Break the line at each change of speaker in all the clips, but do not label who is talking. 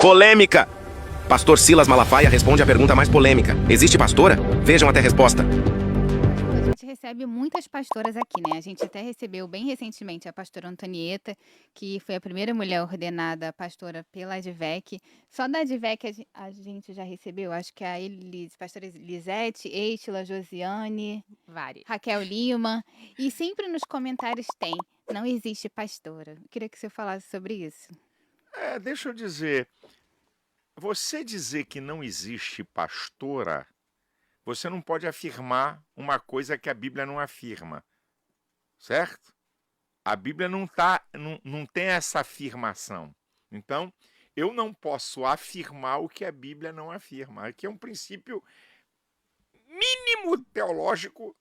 Polêmica! Pastor Silas Malafaia responde a pergunta mais polêmica. Existe pastora? Vejam até a resposta.
A gente recebe muitas pastoras aqui, né? A gente até recebeu bem recentemente a pastora Antonieta, que foi a primeira mulher ordenada pastora pela ADVEC. Só da ADVEC a gente já recebeu, acho que a pastora Elisete, Eitila, Josiane,
Várias.
Raquel Lima. E sempre nos comentários tem, não existe pastora. Eu queria que você falasse sobre isso.
Deixa eu dizer, você dizer que não existe pastora, você não pode afirmar uma coisa que a Bíblia não afirma, certo? A Bíblia não tem essa afirmação. Então, eu não posso afirmar o que a Bíblia não afirma. Aqui é um princípio mínimo teológico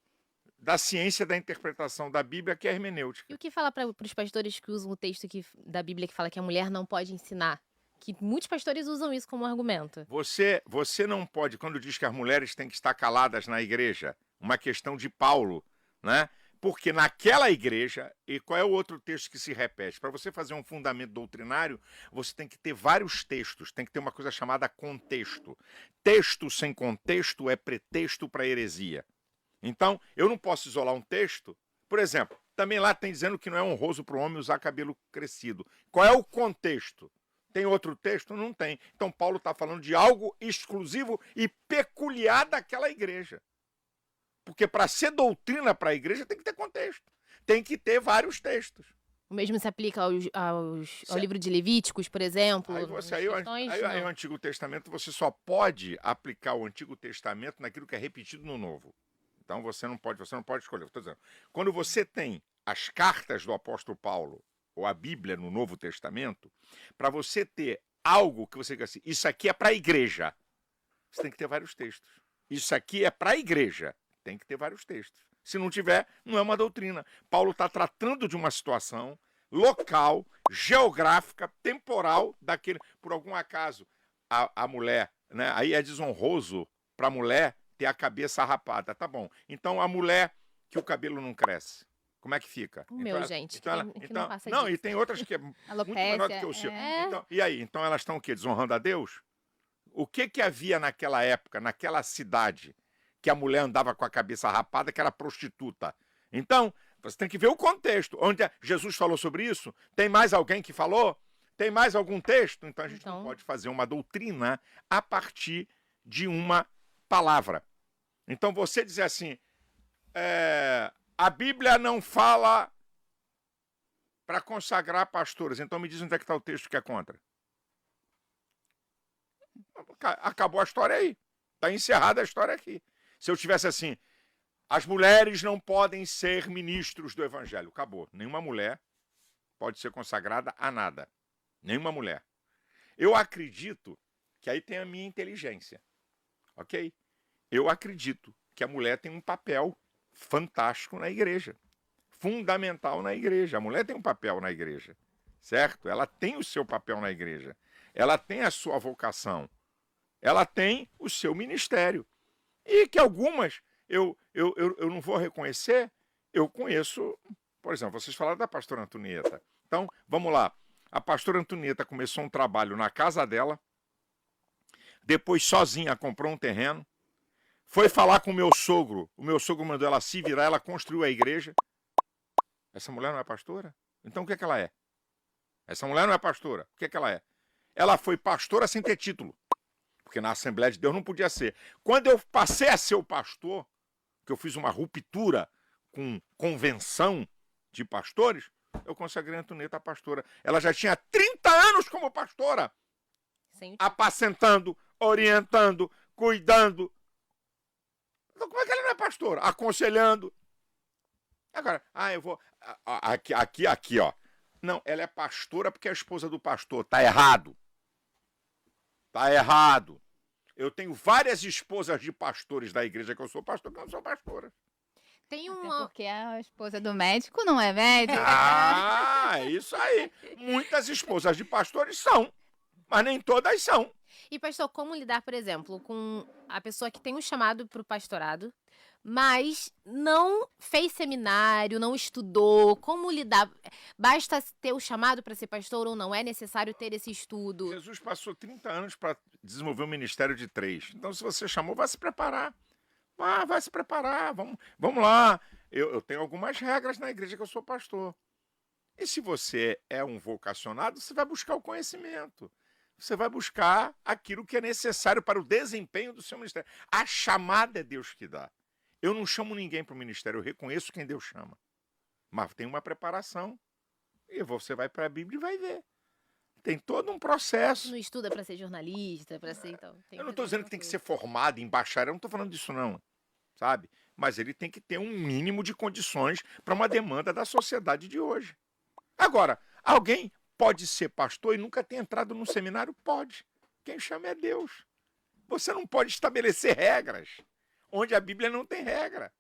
da ciência da interpretação da Bíblia, que é a hermenêutica.
E o que fala para os pastores que usam o texto da Bíblia que fala que a mulher não pode ensinar? Que muitos pastores usam isso como argumento.
Você não pode, quando diz que as mulheres têm que estar caladas na igreja, uma questão de Paulo, né? Porque naquela igreja, e qual é o outro texto que se repete? Para você fazer um fundamento doutrinário, você tem que ter vários textos, tem que ter uma coisa chamada contexto. Texto sem contexto é pretexto para heresia. Então, eu não posso isolar um texto. Por exemplo, também lá tem dizendo que não é honroso para o homem usar cabelo crescido. Qual é o contexto? Tem outro texto? Não tem. Então, Paulo está falando de algo exclusivo e peculiar daquela igreja. Porque para ser doutrina para a igreja tem que ter contexto. Tem que ter vários textos.
O mesmo se aplica ao livro de Levíticos, por exemplo?
Aí o Antigo Testamento, você só pode aplicar o Antigo Testamento naquilo que é repetido no Novo. Então você não pode escolher. Estou dizendo, quando você tem as cartas do apóstolo Paulo ou a Bíblia no Novo Testamento, para você ter algo que você diga assim, isso aqui é para a igreja, você tem que ter vários textos. Isso aqui é para a igreja, tem que ter vários textos. Se não tiver, não é uma doutrina. Paulo está tratando de uma situação local, geográfica, temporal, daquele. Por algum acaso, a mulher, né? Aí é desonroso para a mulher ter a cabeça rapada, tá bom. Então a mulher que o cabelo não cresce, como é que fica?
Gente, que
não
passa
não,
disso.
e tem outras que é muito menor do que o seu. Então, e aí? Então elas estão o quê? Desonrando a Deus? O que havia naquela época, naquela cidade, que a mulher andava com a cabeça rapada, que era prostituta? Então, você tem que ver o contexto. Onde Jesus falou sobre isso? Tem mais alguém que falou? Tem mais algum texto? Então a gente não pode fazer uma doutrina a partir de uma palavra. Então você dizer assim, a Bíblia não fala para consagrar pastores, então me diz onde é que está o texto que é contra. Acabou a história aí. Está encerrada a história aqui. Se eu tivesse assim, as mulheres não podem ser ministros do evangelho. Acabou. Nenhuma mulher pode ser consagrada a nada. Nenhuma mulher. Eu acredito que aí tem a minha inteligência. Ok? Eu acredito que a mulher tem um papel fantástico na igreja. Fundamental na igreja. A mulher tem um papel na igreja. Certo? Ela tem o seu papel na igreja. Ela tem a sua vocação. Ela tem o seu ministério. E que algumas eu não vou reconhecer, eu conheço, por exemplo, vocês falaram da pastora Antonieta. Então, vamos lá. A pastora Antonieta começou um trabalho na casa dela, depois sozinha comprou um terreno, foi falar com o meu sogro mandou ela se virar, ela construiu a igreja. Essa mulher não é pastora? Então o que é que ela é? Essa mulher não é pastora. O que é que ela é? Ela foi pastora sem ter título. Porque na Assembleia de Deus não podia ser. Quando eu passei a ser o pastor, que eu fiz uma ruptura com convenção de pastores, eu consagrei a Antonieta a pastora. Ela já tinha 30 anos como pastora. Apacentando, orientando, cuidando. Então como é que ela não é pastora? Aconselhando. Agora, eu vou... Aqui, ó. Não, ela é pastora porque é a esposa do pastor. Tá errado. Tá errado. Eu tenho várias esposas de pastores da igreja que eu sou pastor, que não sou pastora.
Tem uma... Porque a esposa do médico não é médico.
É isso aí. Muitas esposas de pastores são, mas nem todas são.
E, pastor, como lidar, por exemplo, com a pessoa que tem um chamado para o pastorado, mas não fez seminário, não estudou? Como lidar? Basta ter o chamado para ser pastor ou não? É necessário ter esse estudo?
Jesus passou 30 anos para desenvolver um ministério de 3. Então, se você chamou, vai se preparar. Vai se preparar. Vamos lá. Eu tenho algumas regras na igreja que eu sou pastor. E se você é um vocacionado, você vai buscar o conhecimento. Você vai buscar aquilo que é necessário para o desempenho do seu ministério. A chamada é Deus que dá. Eu não chamo ninguém para o ministério, eu reconheço quem Deus chama. Mas tem uma preparação. E você vai para a Bíblia e vai ver. Tem todo um processo.
Não estuda para ser jornalista, para ser então.
Eu não estou dizendo que tem que ser formado em bacharel, eu não estou falando disso não, sabe? Mas ele tem que ter um mínimo de condições para uma demanda da sociedade de hoje. Agora, alguém pode ser pastor e nunca ter entrado num seminário? Pode. Quem chama é Deus. Você não pode estabelecer regras onde a Bíblia não tem regra.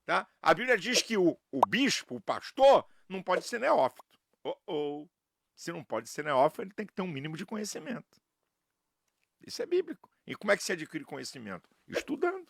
Tá? A Bíblia diz que o bispo, o pastor, não pode ser neófito. Se não pode ser neófito, ele tem que ter um mínimo de conhecimento. Isso é bíblico. E como é que se adquire conhecimento? Estudando.